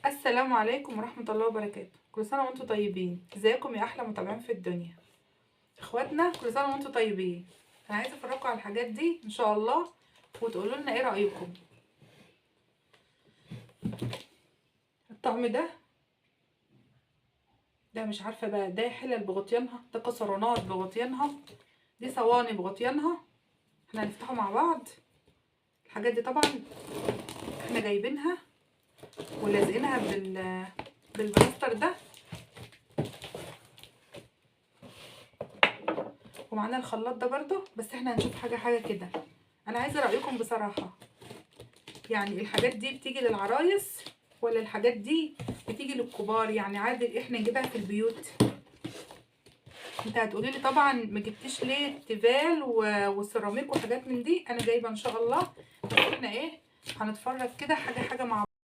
السلام عليكم ورحمة الله وبركاته. كل سنة وانتم طيبين. ازيكم يا احلى متابعين في الدنيا اخواتنا؟ كل سنة وانتم طيبين. انا عايزة افرجكم على الحاجات دي ان شاء الله وتقولوا لنا ايه رأيكم. الطقم ده مش عارفة بقى، ده حلل بغطيانها، ده كسرونات بغطيانها، دي صواني بغطيانها. احنا هنفتحه مع بعض. الحاجات دي طبعا احنا جايبينها ولازقينها بالبلاستر ده، ومعانا الخلاط ده برضو. بس احنا هنشوف حاجة حاجة كده. انا عايزة رأيكم بصراحة، يعني الحاجات دي بتيجي للعرايس ولا الحاجات دي بتيجي للكبار؟ يعني عادي احنا نجيبها في البيوت؟ انت هتقولي لي طبعا ما جبتيش ليه تيفال وسيراميك وحاجات من دي. انا جايبه ان شاء الله، بس احنا ايه، هنتفرج كده حاجه حاجه مع